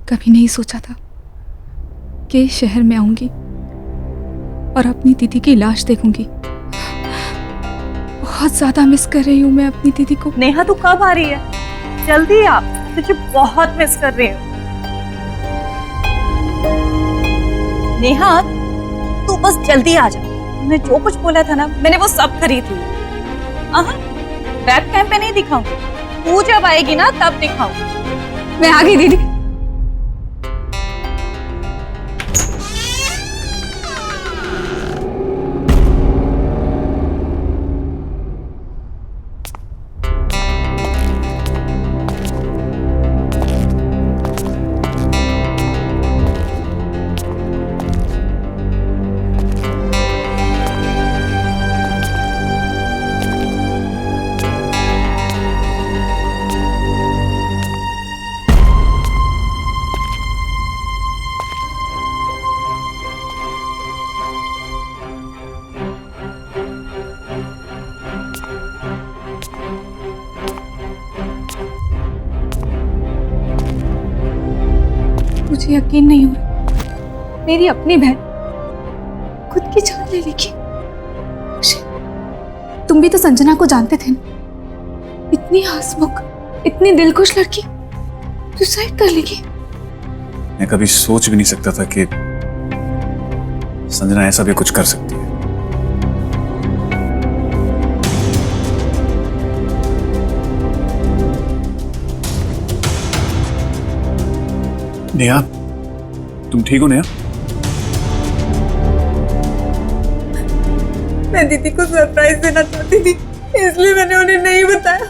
कभी नहीं सोचा था कि इस शहर में आऊंगी और अपनी दीदी की लाश देखूंगी। बहुत ज्यादा मिस कर रही हूँ मैं अपनी दीदी को। नेहा तू कब आ रही है? जल्दी आ, तुझे बहुत मिस कर रही हूँ। नेहा तू बस जल्दी आ जा। मैंने जो कुछ बोला था ना, मैंने वो सब खरीद ली। वेब कैम पे नहीं दिखाऊंगी, तू जब आएगी ना तब दिखाऊंगी। मैं आ गई दीदी। मुझे यकीन नहीं हो रहा, मेरी अपनी बहन खुद की जान ले लेगी। तुम भी तो संजना को जानते थे ना, इतनी हंसमुख, इतनी दिलखुश लड़की सुसाइड कर लेगी। मैं कभी सोच भी नहीं सकता था कि संजना ऐसा भी कुछ कर सकती है। नेहा, तुम ठीक हो नेहा? मैं दीदी को सरप्राइज देना चाहती थी, इसलिए मैंने उन्हें नहीं बताया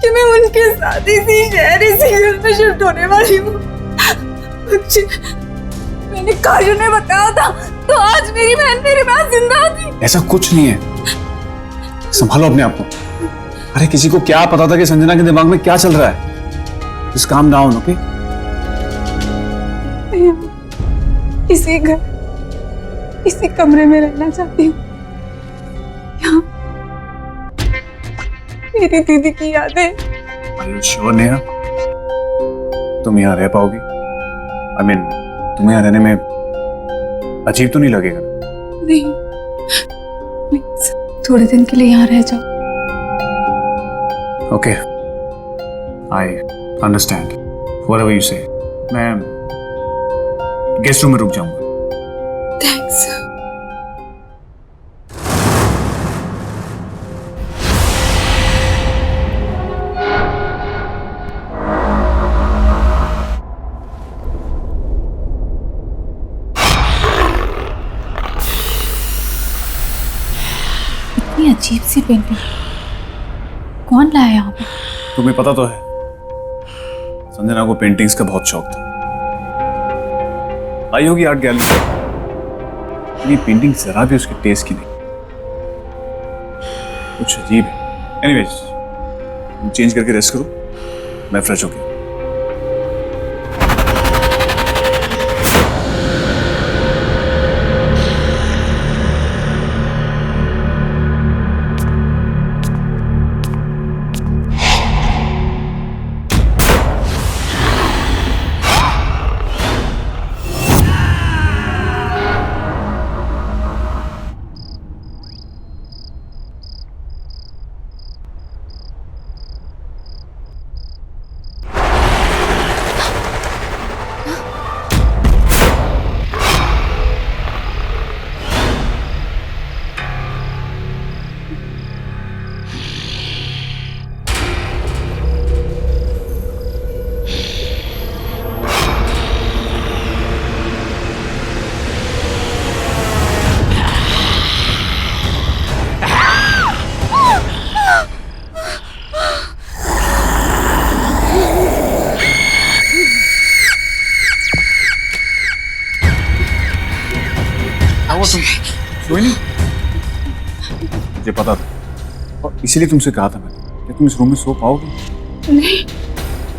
कि मैं उनके साथ इसी शहर, इसी घर में शिफ्ट होने वाली हूँ। मैंने काजू ने बताया था तो आज मेरी बहन मेरे पास जिंदा थी। ऐसा कुछ नहीं है, संभालो अपने आप को। अरे किसी को क्या पता था कि संजना के दिमाग में क्या चल रहा है। Just calm down, okay? इसी घर, इसी कमरे में रहना चाहती हूँ। यहाँ मेरी दीदी की यादें। Are you sure Neha? तुम यहाँ रह पाओगी? I mean, तुम्हें यहाँ रहने में अजीब तो नहीं लगेगा? नहीं, प्लीज थोड़े दिन के लिए यहाँ रह जाओ। Okay, I understand whatever you से। मैं गेस्ट रूम में रुक जाऊंगा। थैंक्स। इतनी अजीब सी पेंटिंग कौन लाया यहाँ पे? तुम्हें पता तो है संजना को पेंटिंग्स का बहुत शौक था। आई होगी आर्ट गैलरी में। ये पेंटिंग जरा भी उसके टेस्ट की नहीं, कुछ अजीब है। एनीवेज, चेंज करके रेस्ट करो, मैं फ्रेश हो गया। तुम सोई नहीं? मुझे पता था और इसीलिए तुमसे कहा था मैंने कि तुम इस रूम में सो पाओगे। नहीं,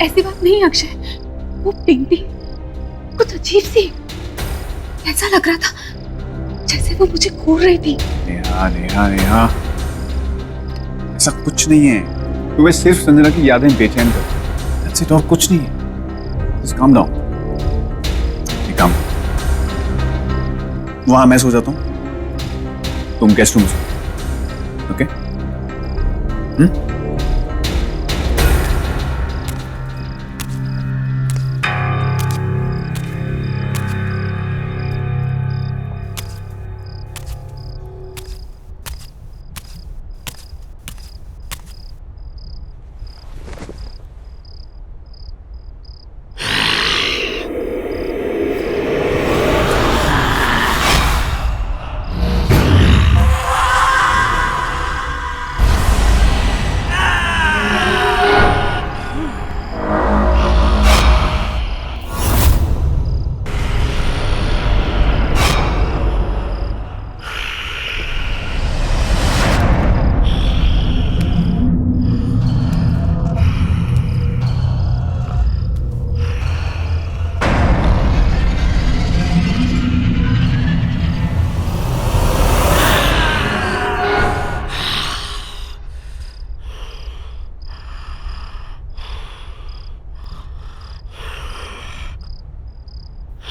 ऐसी बात नहीं अक्षय। वो पेंटिंग कुछ अजीब सी, ऐसा लग रहा था जैसे वो मुझे घूर रही थी। नेहा नेहा नेहा, ऐसा कुछ नहीं है। तुम्हें सिर्फ संजना की यादें बेचैन कर, that's it, और कुछ नहीं है। Just calm down। ये काम वहां मैं सो जाता हूँ, तुम गेस्ट रूम में सो। ओके?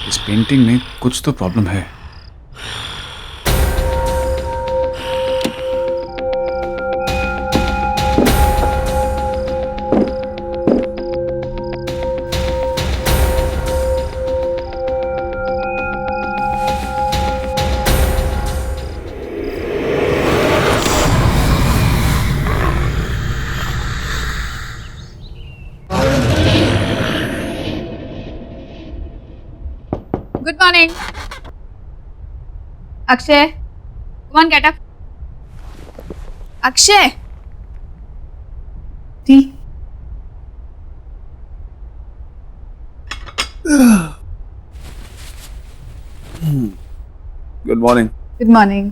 इस पेंटिंग में कुछ तो प्रॉब्लम है। Good morning. Akshay, come on, get up. Akshay. Tea. Good morning. Good morning.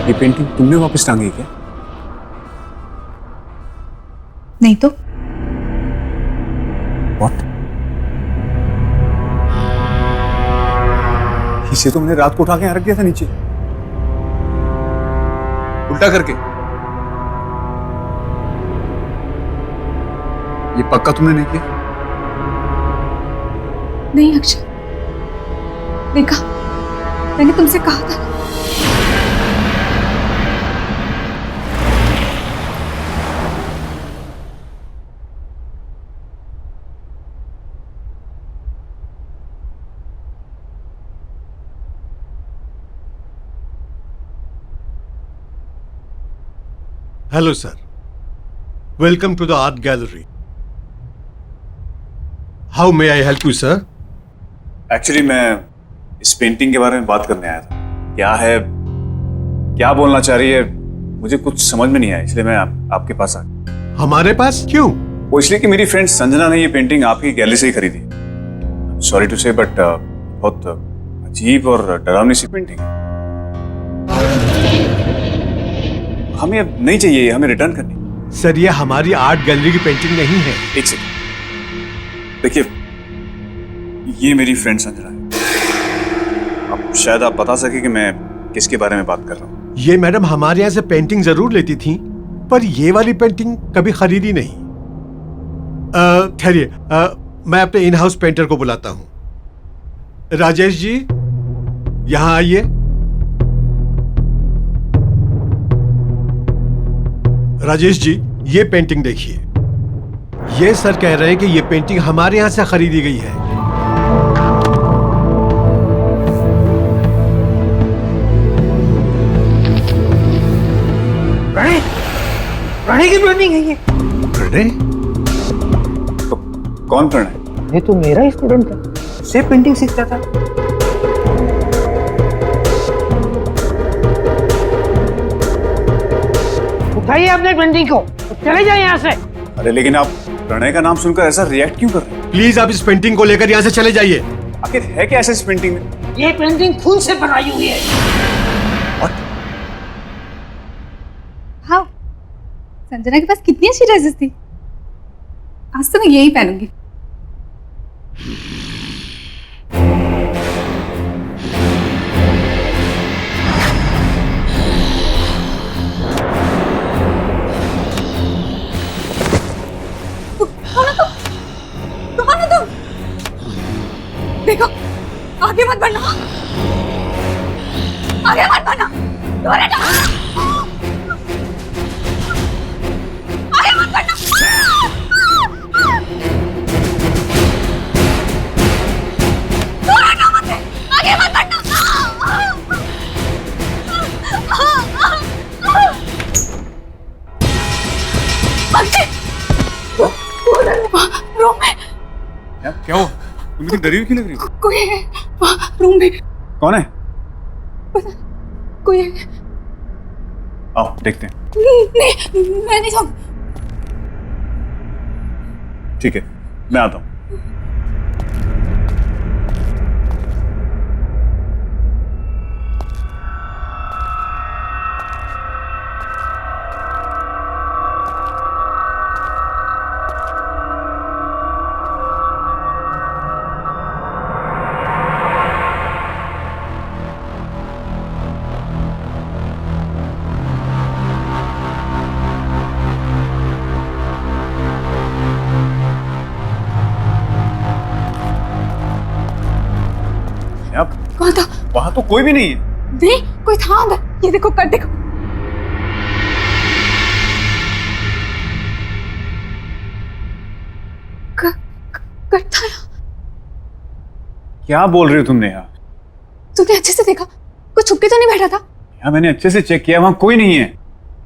ये पेंटिंग तुमने वापस टांगी क्या? नहीं तो What? इसे तो मैंने रात को उठा के यहाँ रख दिया था नीचे, उल्टा करके। ये पक्का तुमने नहीं किया? नहीं अक्षय, देखा, मैंने तुमसे कहा था। Hello, sir. Welcome to the art gallery. How may I help you, sir? Actually मैं इस पेंटिंग के बारे में बात करने आया था। क्या है, क्या बोलना चाह रही है, मुझे कुछ समझ में नहीं आया, इसलिए मैं आपके पास आ गया। हमारे पास क्यों? वो इसलिए कि मेरी फ्रेंड संजना ने ये पेंटिंग आपकी गैलरी से ही खरीदी। सॉरी टू से, बट बहुत अजीब और डरावनी सी पेंटिंग है। हमें अब नहीं चाहिए, हमें रिटर्न करनी। सर, ये हमारी आर्ट गैलरी की पेंटिंग नहीं है। एक सेकंड, देखिए, ये मेरी फ्रेंड संजना है। अब शायद आप बता सके कि मैं किसके बारे में बात कर रहा हूँ। ये मैडम हमारे यहाँ से पेंटिंग जरूर लेती थी, पर ये वाली पेंटिंग कभी खरीदी नहीं। ठहरिए, मैं अपने इन हाउस पेंटर को बुलाता हूँ। राजेश जी, यहाँ आइए। राजेश जी, ये पेंटिंग देखिए। ये सर कह रहे हैं कि ये पेंटिंग हमारे यहाँ से खरीदी गई है। प्रणय की पेंटिंग है ये। प्रणय? तो कौन प्रणय? ये तो मेरा ही स्टूडेंट था, से पेंटिंग सीखता था। उठाइए अपने पेंटिंग को, चले जाए यहाँ से। अरे लेकिन आप प्रणय का नाम सुनकर ऐसा रिएक्ट क्यों कर रहे हैं? प्लीज आप इस पेंटिंग को लेकर यहाँ से चले जाइए। आखिर है क्या ऐसा इस पेंटिंग में? ये पेंटिंग खून से बनाई हुई है। हाँ, संजना के पास कितनी अच्छी ड्रेसेस थी। आज तो मैं यही पहनूंगी। कौन हो तुम? देखो, आगे मत बढ़ना, आगे मत बढ़ना, दूर हटो, आगे मत बढ़ना। दूर हटो मुझसे, आगे मत बढ़ना। रूम में क्या हो? तुम इतनी डरी हुई क्यों लग रही हो? कोई है वहाँ रूम में। कौन है? कोई है। आओ देखते हैं। नहीं, मैं नहीं जाऊँ। ठीक है, मैं आता हूँ। कौन था? वहां तो कोई भी नहीं है। नहीं, कोई था अंदर। ये देखो, कट देखो। कट था यहाँ। क्या बोल रही हो तुमने यार? तुमने अच्छे से देखा? कोई छुप के तो नहीं बैठा था? यार मैंने अच्छे से चेक किया, वहां कोई नहीं है।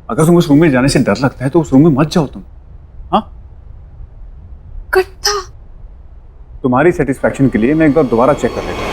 अगर तुम उस रूम में जाने से डर लगता है तो उस रूम में मत जाओ तुम। हाँ, कट था। तुम्हारी सेटिस्फैक्शन के लिए मैं एक बार दोबारा चेक कर लेता हूँ।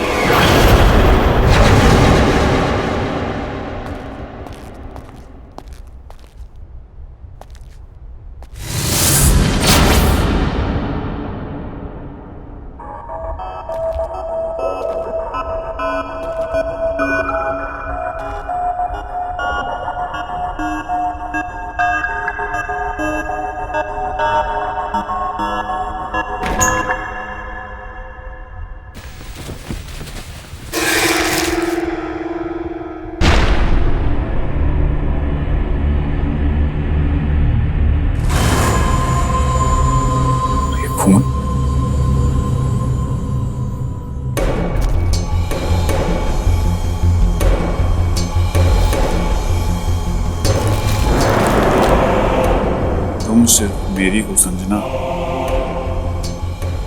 तुम सिर्फ मेरी हो संजना,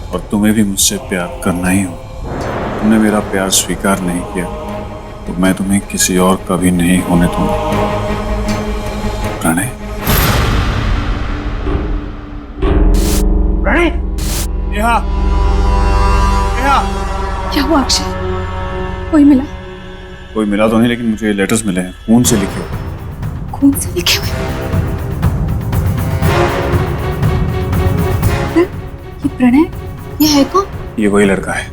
और तुम्हें भी मुझसे प्यार करना ही हो। तुमने मेरा प्यार स्वीकार नहीं किया तो मैं तुम्हें किसी और का भी नहीं होने दूंगा। प्रणय, प्रणय, नेहा, नेहा। क्या हुआ अक्षय? कोई मिला? कोई मिला तो नहीं, लेकिन मुझे लेटर्स मिले हैं, खून से लिखे हुए। खून से लिखे हुए? ये प्रणय, ये है कौन? ये वही लड़का है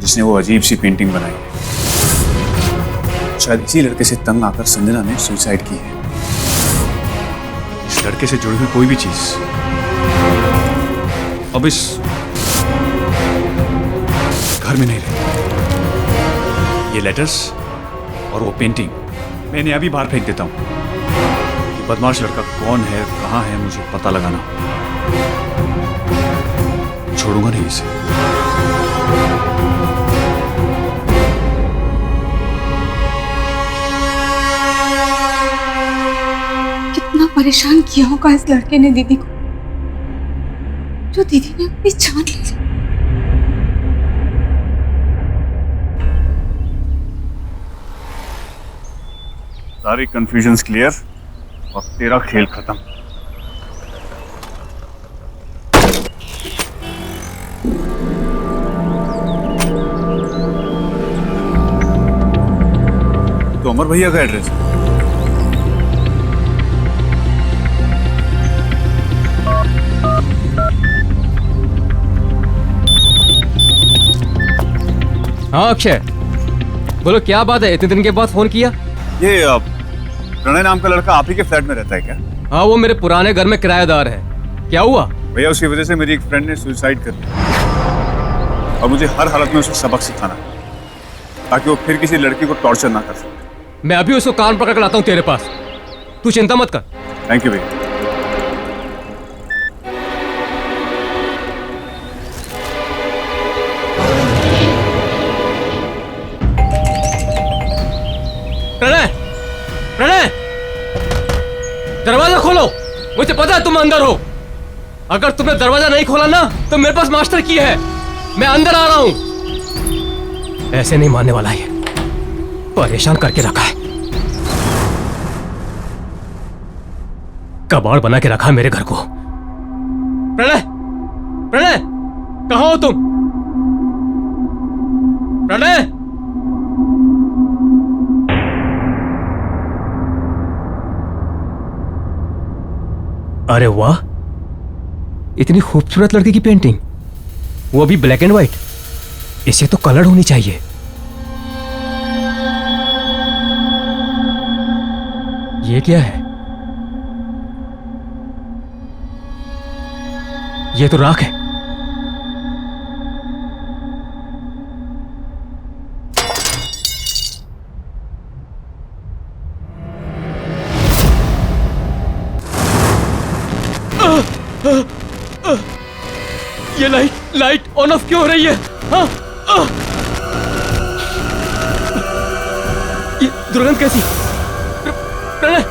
जिसने वो अजीब सी पेंटिंग बनाई है। शायद इसी लड़के से तंग आकर संजना ने सुसाइड की है। इस लड़के से जुड़ी हुई कोई भी चीज अब इस घर में नहीं रही। ये लेटर्स और वो पेंटिंग मैं इन्हें अभी बाहर फेंक देता हूं। ये बदमाश लड़का कौन है, कहां है, मुझे पता लगाना। छोड़ूंगा नहीं इसे। कितना परेशान किया होगा इस लड़के ने दीदी को, जो दीदी ने अपनी जान ले ली। सारी कंफ्यूजन्स क्लियर और तेरा खेल खत्म। तो अमर भैया का एड्रेस है। हाँ अक्षय, बोलो क्या बात है, इतने दिन के बाद फोन किया? ये प्रणय नाम का लड़का आप ही के फ्लैट में रहता है क्या? हाँ, वो मेरे पुराने घर में किराएदार है। क्या हुआ? भैया उसकी वजह से मेरी एक फ्रेंड ने सुसाइड कर लिया और मुझे हर हालत में उसे सबक सिखाना है ताकि वो फिर किसी लड़की को टॉर्चर ना कर सके। मैं अभी उसको कान पकड़ कर लाता हूँ तेरे पास, तू चिंता मत कर। थैंक यू भैया। प्रणय, प्रणय, दरवाजा खोलो, मुझे पता है तुम अंदर हो। अगर तुमने दरवाजा नहीं खोला ना तो मेरे पास मास्टर की है, मैं अंदर आ रहा हूं। ऐसे नहीं मानने वाला है, परेशान करके रखा है, कबाड़ बना के रखा है मेरे घर को। प्रणय, प्रणय, कहां हो तुम? प्रणय, अरे वाह, इतनी खूबसूरत लड़की की पेंटिंग, वो भी ब्लैक एंड व्हाइट। इसे तो कलर होनी चाहिए। ये क्या है? ये तो राख है। ये लाइट ऑन ऑफ क्यों हो रही है? हाँ, ये दुर्गंध कैसी? प्रणय,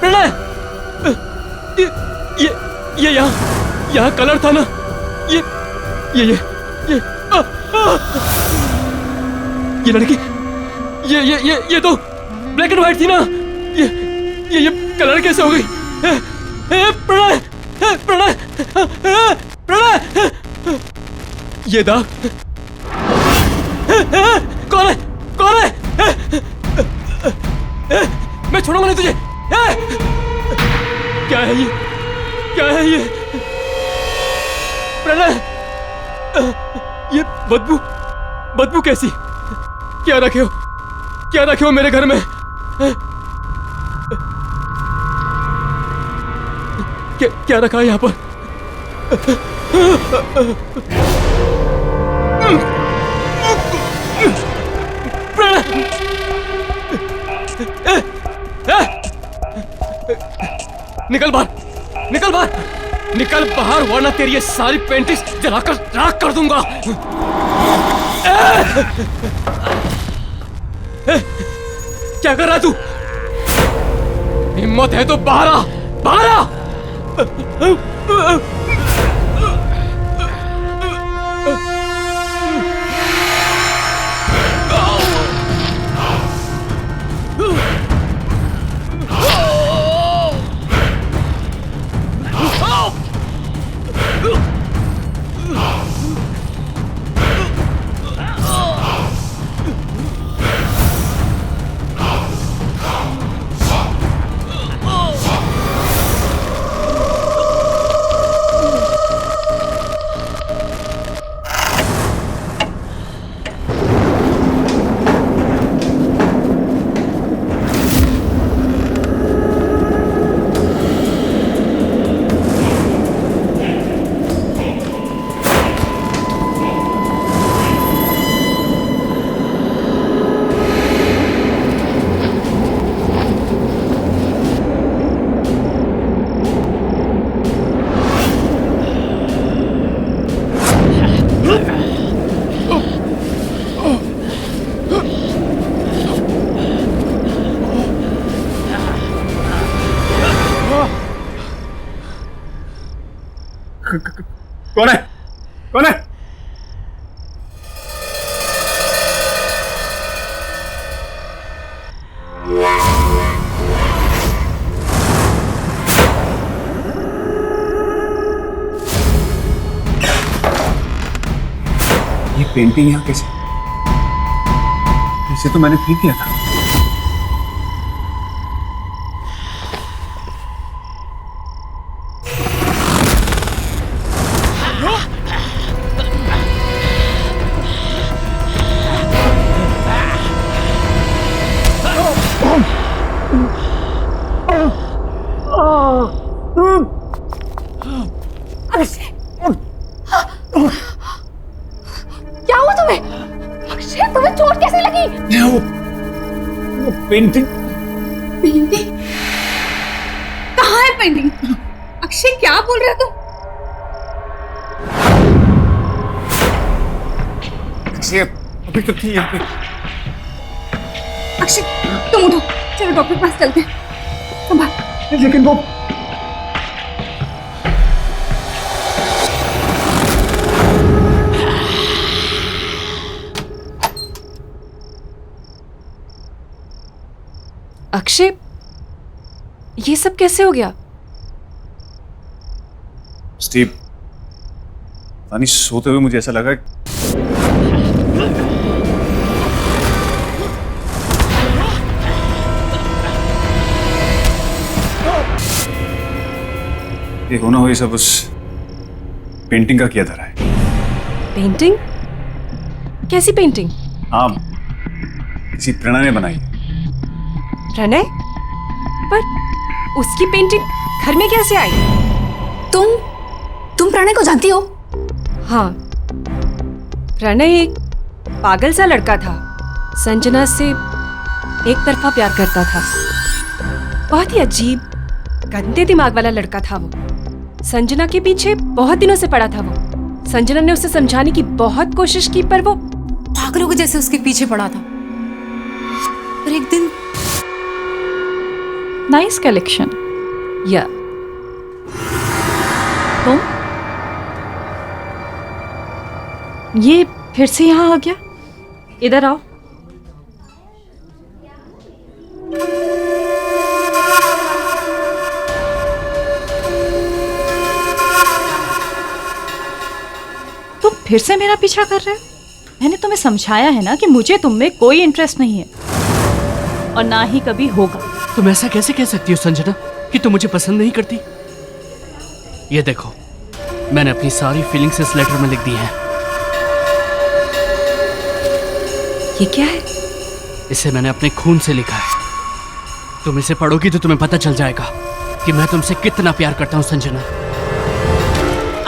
प्रणय, ये यहाँ कलर था ना? ये लड़की, ये तो ब्लैक एंड व्हाइट थी ना? ये कलर कैसे हो गई? प्रणय, प्रणय, प्रणय, ये दाग कौन है? कौन है? मैं छोड़ूंगा नहीं तुझे। क्या है ये? क्या है ये? प्रणय, ये बदबू कैसी? क्या रखे हो? क्या रखे हो मेरे घर में? क्या रखा है यहाँ पर? निकल बाहर, निकल बाहर, निकल बाहर, वरना तेरी ये सारी पेंटिंग्स जलाकर राख कर दूंगा। क्या कर रहा है तू? हिम्मत है तो बाहर आ, बाहर आ, कौन है? कौन है? ये पेंटिंग यहाँ कैसे? इसे तो मैंने फेंक दिया था। क्या हुआ तुम्हें? अक्षय, तुम्हें चोट कैसे लगी? वो पेंटिंग। पेंटिंग? कहाँ है पेंटिंग? अक्षय, क्या बोल रहे हो तुम? अक्षय अभी तो थी यहाँ पे। अक्षय, तुम उठो, चलो डॉक्टर के पास चलते हैं। संभाल। लेकिन वो अक्षय, ये सब कैसे हो गया? स्टीव, पानी सोते हुए मुझे ऐसा लगा ये होना हो, ये सब उस पेंटिंग का किया धरा है। पेंटिंग? कैसी पेंटिंग? हाँ, किसी प्रणय ने बनाई है। प्रणय? पर उसकी पेंटिंग घर में कैसे आई? तुम प्रणय को जानती हो? हाँ, प्रणय एक पागल सा लड़का था। संजना से एक तरफा प्यार करता था। बहुत ही अजीब, गंदे दिमाग वाला लड़का था वो। संजना के पीछे बहुत दिनों से पड़ा था वो। संजना ने उसे समझाने की बहुत कोशिश की, पर वो पागलों के जैसे उसके पीछे पड़ा था। पर एक दिन नाइस कलेक्शन। या तुम ये फिर से यहाँ आ गया? इधर आओ। तुम फिर से मेरा पीछा कर रहे हो? मैंने तुम्हें समझाया है ना कि मुझे तुम में कोई इंटरेस्ट नहीं है और ना ही कभी होगा। तुम ऐसा कैसे कह सकती हो संजना कि तुम मुझे पसंद नहीं करती? ये देखो, मैंने अपनी सारी फीलिंग्स इस लेटर में लिख दी हैं। ये क्या है? इसे मैंने अपने खून से लिखा है। तुम इसे पढ़ोगी तो तुम्हें पता चल जाएगा कि मैं तुमसे कितना प्यार करता हूँ संजना।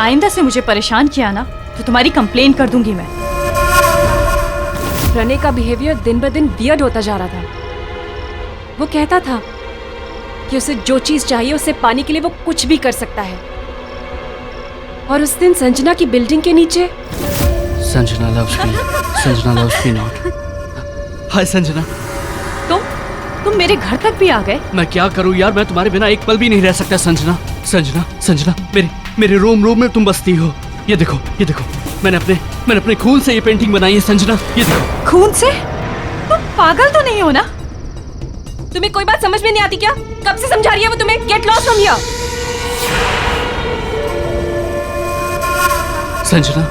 आइंदा से मुझे परेशान किया ना तो तुम्हारी कंप्लेन कर दूंगी मैं। प्रणय का बिहेवियर दिन ब दिन वियर्ड होता जा रहा था। वो कहता था कि उसे जो चीज चाहिए उसे पाने के लिए वो कुछ भी कर सकता है। और उस दिन संजना की बिल्डिंग के नीचे Sanjana loves me, Sanjana loves me not. Hi Sanjana. तुम मेरे घर तक भी आ गए? मैं क्या करूं यार, मैं तुम्हारे बिना एक पल भी नहीं रह सकता संजना। संजना, संजना, मेरे रोम रोम में तुम बसती हो। ये देखो, ये देखो, मैंने अपने खून से ये पेंटिंग बनाई है संजना, ये देखो। खून से? तुम पागल तो नहीं हो ना? तुम्हें कोई बात समझ में नहीं आती क्या? कब से समझा रही है वो तुम्हें? Get lost from here. Sanjana,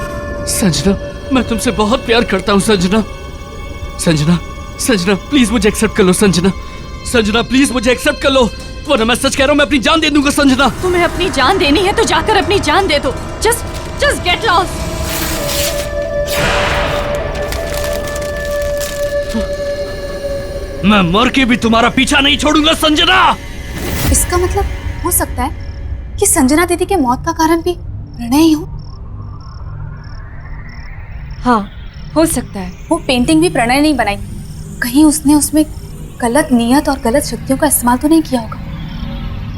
Sanjana, मैं तुमसे बहुत प्यार करता हूँ संजना। संजना, संजना, प्लीज मुझे एक्सेप्ट कर लो संजना। संजना, प्लीज मुझे एक्सेप्ट कर लो, वरना मैं सच कह रहा हूँ, मैं अपनी जान दे दूंगा संजना। तुम्हें अपनी जान देनी है तो जाकर अपनी जान दे दो। Just get lost. मैं मर के भी तुम्हारा पीछा नहीं छोड़ूंगा संजना। इसका मतलब हो सकता है कि संजना दीदी के मौत का कारण भी प्रणय ही हो। हाँ, हो सकता है। वो पेंटिंग भी प्रणय नहीं बनाई, कहीं उसने उसमें गलत नियत और गलत शक्तियों का इस्तेमाल तो नहीं किया होगा।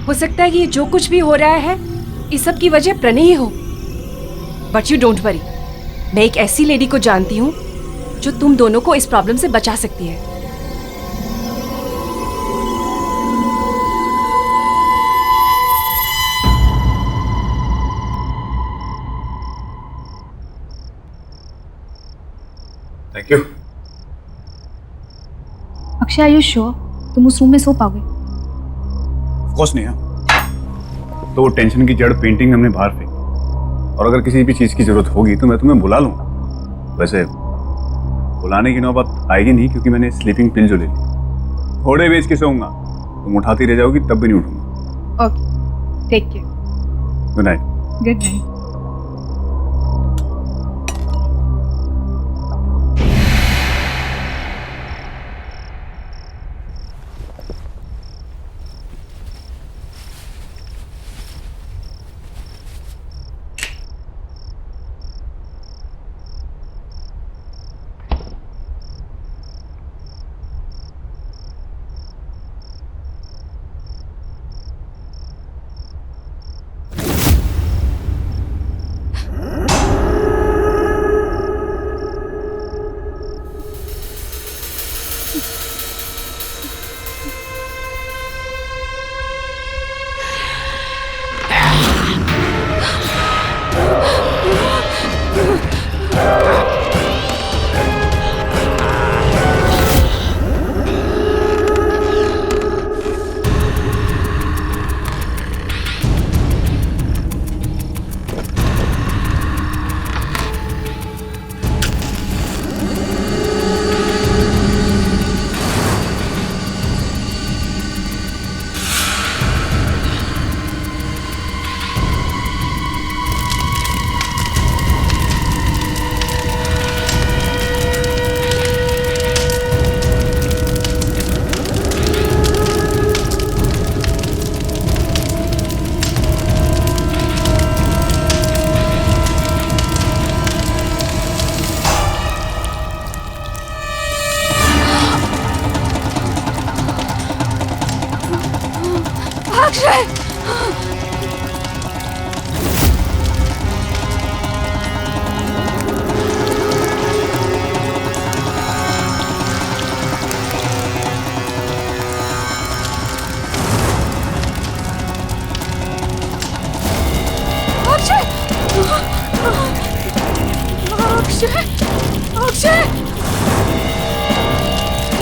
हो सकता है कि जो कुछ भी हो रहा है इस सब की वजह प्रणय ही हो। बट यू डोंट वरी, मैं एक ऐसी लेडी को जानती हूँ जो तुम दोनों को इस प्रॉब्लम से बचा सकती है। Thank you. Akshay, are you sure तुम उस रूम में सो पाओगे? ऑफ कोर्स नहीं है। तो टेंशन की जड़ पेंटिंग हमने बाहर फेंकी, और अगर किसी भी चीज की जरूरत होगी तो मैं तुम्हें बुला लूंगा। वैसे बुलाने की नौबत आएगी नहीं, क्योंकि मैंने स्लीपिंग पिल जो ले ली। घोड़े बेच के सोऊंगा, तुम उठाती रह जाओगी तब भी नहीं उठूंगा। Okay, take care. Good night. Good night. Akshay! Akshay! Akshay! Akshay!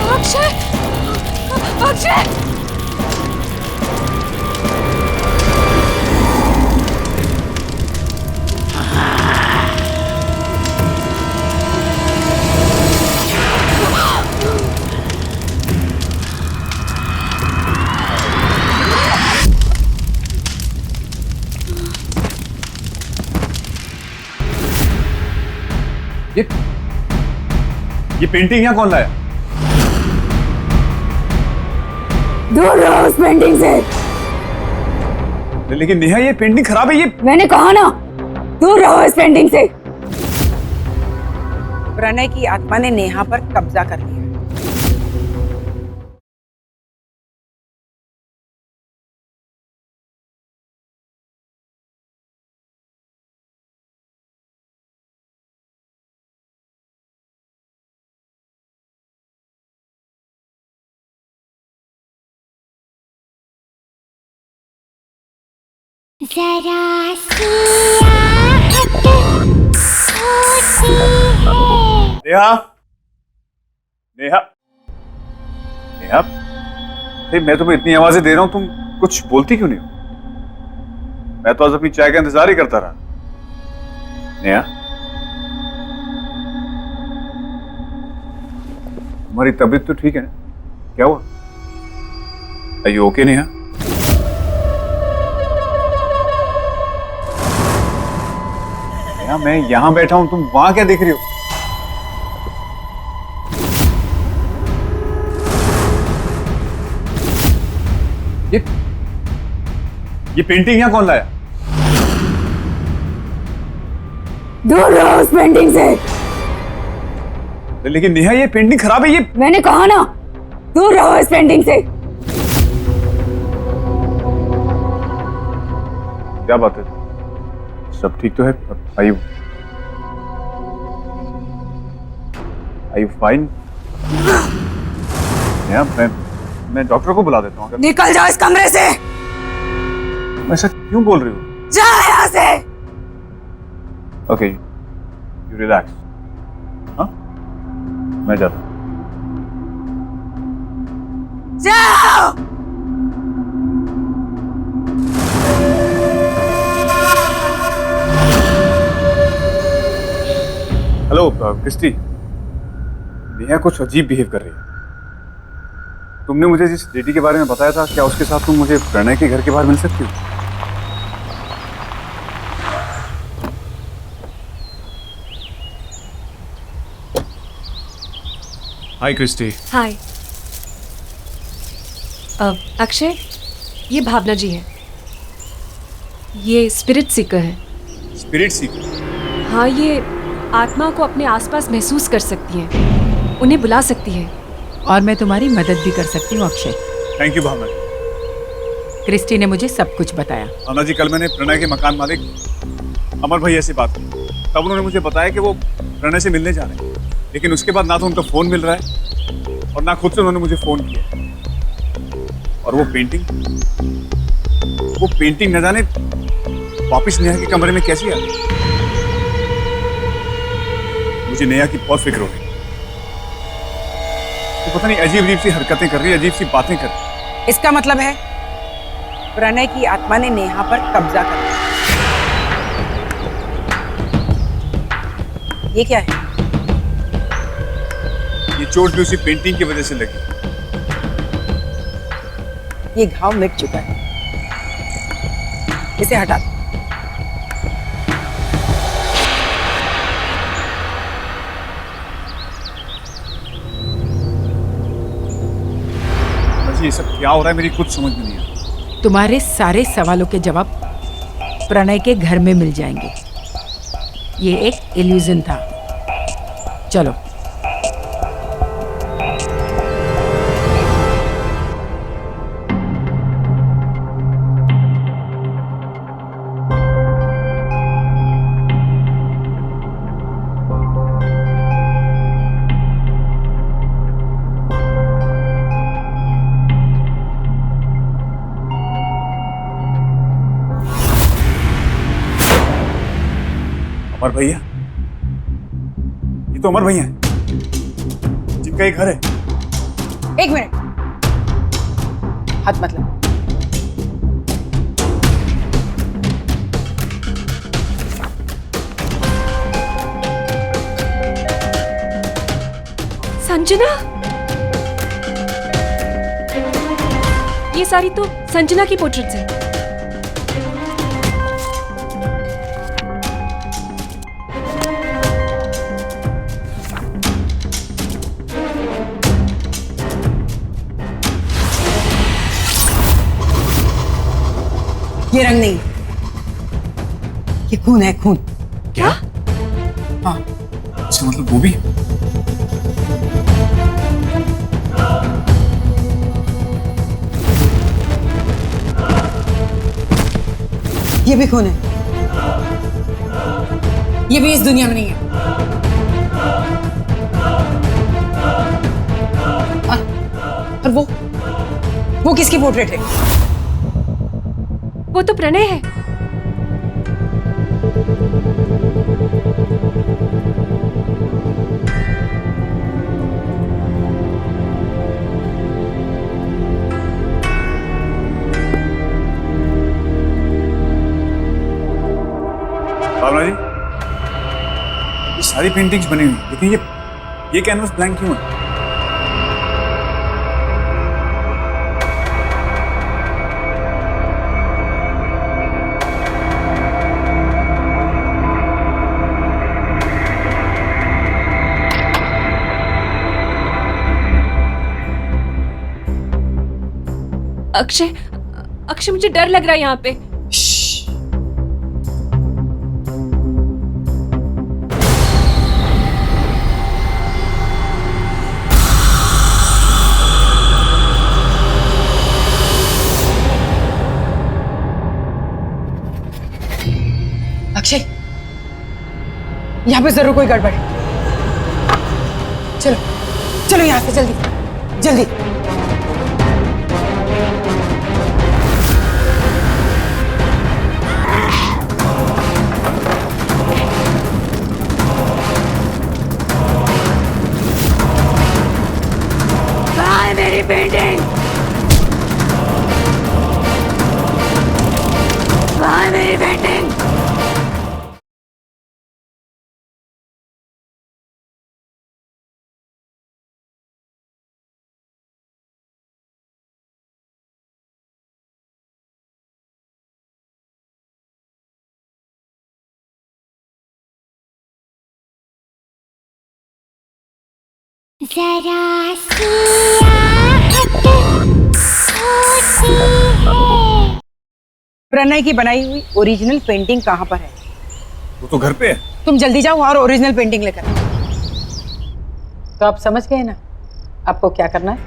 Akshay! Akshay! ये पेंटिंग यहाँ कौन लाया? दूर रहो उस पेंटिंग से। लेकिन नेहा, ये पेंटिंग खराब है। ये मैंने कहा ना, दूर रहो इस पेंटिंग से। प्रणय की आत्मा ने नेहा पर कब्जा कर लिया। जरा सी आहट होती है। नेहा, नेहा, नेहा, अरे मैं तुम्हें इतनी आवाजें दे रहा हूं, तुम कुछ बोलती क्यों नहीं हो? मैं तो आज अपनी चाय का इंतजार ही करता रहा। नेहा, तुम्हारी तबीयत तो ठीक है ना? क्या हुआ? Are you okay, Neha? Neha, मैं यहां बैठा हूं, तुम वहां क्या देख रही हो? ये पेंटिंग यहाँ कौन लाया? दूर रहो उस पेंटिंग से। लेकिन नेहा, ये पेंटिंग खराब है। ये मैंने कहा ना, दूर रहो इस पेंटिंग से। क्या बात है? सब ठीक तो है? आयु फाइन? नेहा, मैं डॉक्टर को बुला देता हूँ। अगर निकल जाओ इस कमरे से। ऐसा क्यों बोल रही हो? जाओ यहाँ से। Okay, you relax. हाँ, मैं जाता हूँ। जाओ। हेलो क्रिस्टी, नेहा कुछ अजीब बिहेव कर रही है। तुमने मुझे जिस लेडी के बारे में बताया था, क्या उसके साथ तुम मुझे प्रणय के घर के बाहर मिल सकती हो? हाय क्रिस्टी। हाय। अक्षय, ये भावना जी है। ये स्पिरिट सीकर है। स्पिरिट सीकर? हाँ, ये आत्मा को अपने आसपास महसूस कर सकती है, उन्हें बुला सकती है। और मैं तुम्हारी मदद भी कर सकती हूँ Akshay. Thank you Bhavna. Christy ने मुझे सब कुछ बताया। भावना जी, कल मैंने प्रणय के मकान मालिक अमर भैया से बात की। तब उन्होंने मुझे बताया कि वो प्रणय से मिलने जा रहे हैं, लेकिन उसके बाद ना तो उनका फोन मिल रहा है और ना खुद से उन्होंने मुझे फोन किया। और वो पेंटिंग न जाने वापिस नेहा के कमरे में कैसी आ गई। मुझे नेहा की बहुत फिक्र हो रही है। तो पता नहीं अजीब अजीब सी हरकतें कर रही है, अजीब सी बातें कर रही है। इसका मतलब है प्रणय की आत्मा ने नेहा पर कब्जा कर लिया। ये क्या है? ये चोट भी उसी पेंटिंग की वजह से लगी। ये घाव मिट चुका है, इसे हटा दो। ये सब क्या हो रहा है, मेरी कुछ समझ में नहीं आ रहा। तुम्हारे सारे सवालों के जवाब प्रणय के घर में मिल जाएंगे। ये एक इल्यूजन था। चलो। अमर भैया, ये तो अमर भैया हैं, जिनका ये घर है। एक मिनट, हाथ मत लगा। संजना, ये सारी तो संजना की पोर्ट्रेट्स है। ये रंग नहीं, ये खून है, खून। क्या? हाँ। अच्छा, मतलब वो भी? ये भी खून है। ये भी इस दुनिया में नहीं है। और वो किसकी पोर्ट्रेट है? वो तो प्रणय है। सारी पेंटिंग्स बनी हुई, लेकिन ये कैनवस ब्लैंक क्यों है? अक्षय, अक्षय मुझे डर लग रहा है यहाँ पे। अक्षय, यहाँ पे जरूर कोई गड़बड़ है। चलो चलो यहाँ से जल्दी जल्दी। मेरी पेंटिंग, कहाँ है मेरी पेंटिंग? जरा सियाहत होती है। प्रणय की बनाई हुई ओरिजिनल पेंटिंग कहाँ पर है? वो तो घर पे है। तुम जल्दी जाओ और ओरिजिनल पेंटिंग लेकर आओ। तो आप समझ गए ना आपको क्या करना है?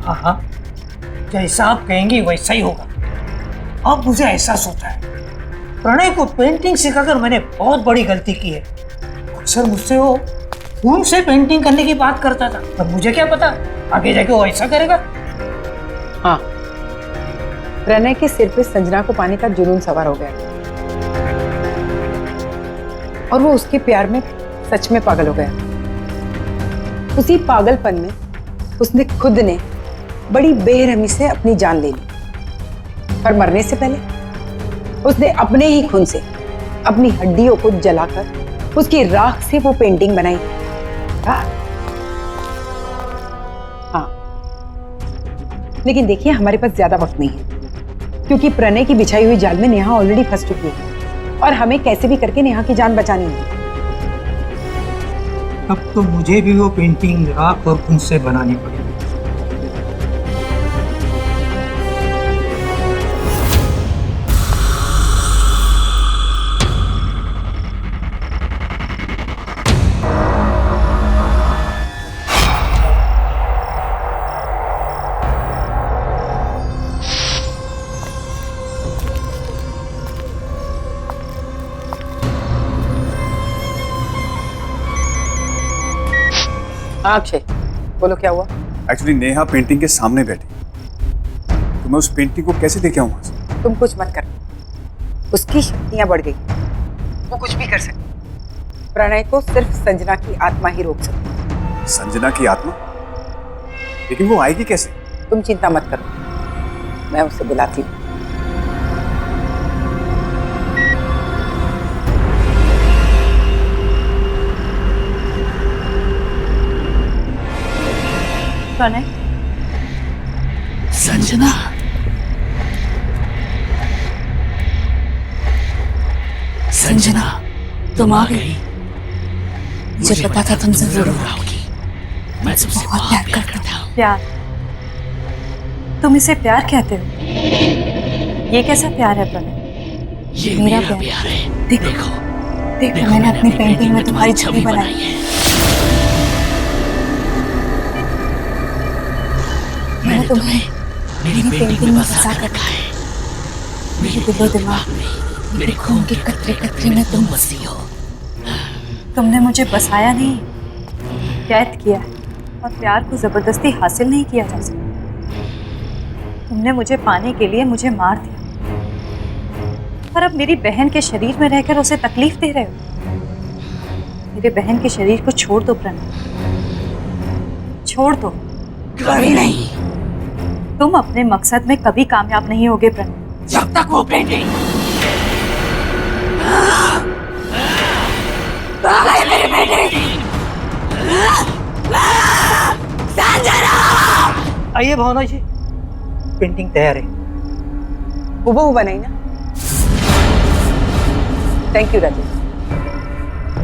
हाँ हाँ, जैसा आप कहेंगी वैसा ही होगा। अब मुझे एहसास होता है प्रणय को पेंटिंग सिखाकर मैंने बहुत बड़ी गलती की है। अक्सर मुझसे वो खून से पेंटिंग करने की बात करता था, पर मुझे क्या पता आगे जाके वो ऐसा करेगा। हाँ, प्रणय के सिर पे संजना को पाने का जुनून सवार हो गया और वो उसके प्यार में सच में पागल हो गया। उसी पागलपन में उसने खुद ने बड़ी बेरहमी से अपनी जान ले ली। पर मरने से पहले उसने अपने ही खून से अपनी हड्डियों को जलाकर उसकी राख से वो पेंटिंग बनाई। हाँ, लेकिन देखिए हमारे पास ज्यादा वक्त नहीं है, क्योंकि प्रणय की बिछाई हुई जाल में नेहा ऑलरेडी फंस चुकी है और हमें कैसे भी करके नेहा की जान बचानी है। अब तो मुझे भी वो पेंटिंग राख और खून से बनानी पड़ेगी। हाँ अक्षय, बोलो क्या हुआ? एक्चुअली नेहा पेंटिंग के सामने बैठी, तो मैं उस पेंटिंग को कैसे लेके आऊँ वहां से? तुम कुछ मत कर, उसकी शक्तियां बढ़ गई, वो कुछ भी कर सकती। प्रणय को सिर्फ संजना की आत्मा ही रोक सकती। संजना की आत्मा? लेकिन वो आएगी कैसे? तुम चिंता मत करो, मैं उसे बुलाती हूँ। प्रणय, संजना, संजना, तुम आ गई। मुझे पता था तुम जरूर आओगी। मैं तुमसे बहुत प्यार करता हूँ। प्यार? तुम इसे प्यार कहते हो? ये कैसा प्यार है प्रणय? ये मेरा मेरा प्यार। प्यार है। देखो, देखो, देखो मैंने अपनी पेंटिंग में तुम्हारी छवि बनाई है। मैंने तुम्हें मेरी पेंटिंग में फंसा कर रखा है। मेरे दिलो दिमाग में, मेरे खून के कतरे कतरे में तुम बसी हो। तुमने मुझे बसाया नहीं, कैद किया है, और प्यार को जबरदस्ती हासिल नहीं किया जा सकता। तुमने मुझे पाने के लिए मुझे मार दिया, और अब मेरी बहन के शरीर में रहकर उसे तकलीफ दे रहे हो। मेरे बहन के शरीर को छोड़ दो प्रणय, छोड़ दो। कभी नहीं। तुम अपने मकसद में कभी कामयाब नहीं होगे प्रणय। जब तक वो पेंटिंग मेरे आइए भावना जी, पेंटिंग तैयार है। हूबहू बनाई ना? थैंक यू राजेश,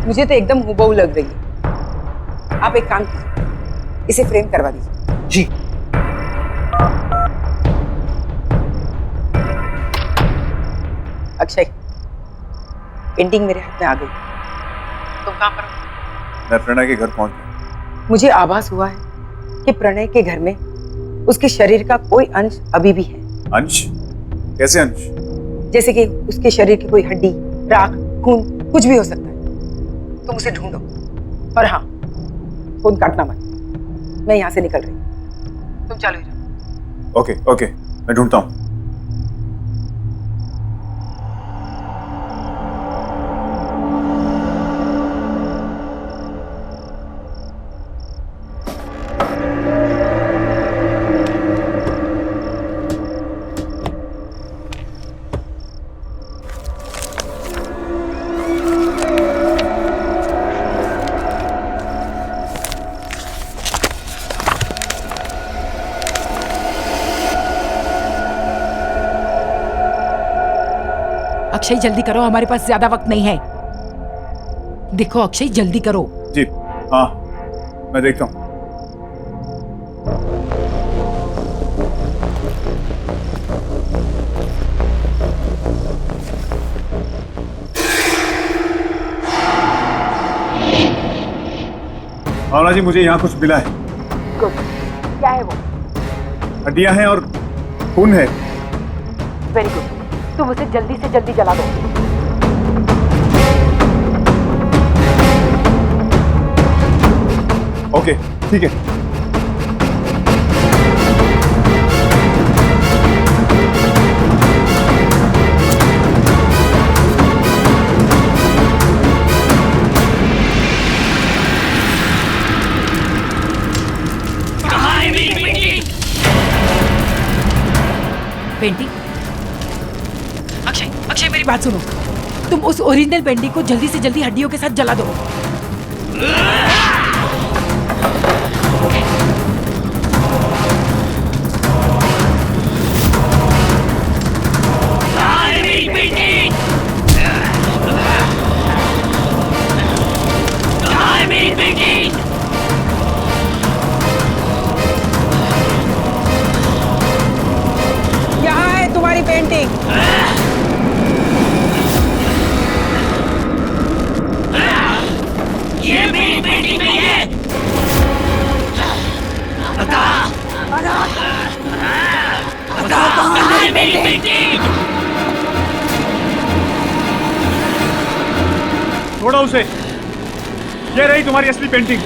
मुझे तो एकदम हूबहू लग रही है। आप एक काम कीजिए, इसे फ्रेम करवा दीजिए। जी। अक्षय, पेंटिंग मेरे हाथ में आ गई। तुम कहाँ पर हो? मैं प्रणय के घर पहुंच गया। मुझे आभास हुआ है कि प्रणय के घर में उसके शरीर का कोई अंश अभी भी है। अंश? कैसे अंश? जैसे कि उसके शरीर की कोई हड्डी, राख, खून, कुछ भी हो सकता है। तुम उसे ढूंढो। और हाँ, फोन काटना मत, मैं यहाँ से निकल रही हूँ। तुम चालू ही रहो। ओके ओके, मैं ढूंढता हूँ। अक्षय जल्दी करो, हमारे पास ज्यादा वक्त नहीं है। देखो अक्षय जल्दी करो। जी हाँ, मैं देखता हूँ। भावना जी, मुझे यहाँ कुछ मिला है। क्या है वो? हड्डियां हैं और खून है। वेरी गुड, तुम उसे जल्दी से जल्दी जला दो। ओके ठीक है। पेंटिंग? अक्षय, अक्षय मेरी बात सुनो, तुम उस ओरिजिनल पेंटिंग को जल्दी से जल्दी हड्डियों के साथ जला दो। यहाँ है तुम्हारी पेंटिंग। ये मेरी पेंटिंग नहीं है। बता कहाँ है मेरी पेंटिंग? छोड़ो उसे, ये रही तुम्हारी असली पेंटिंग।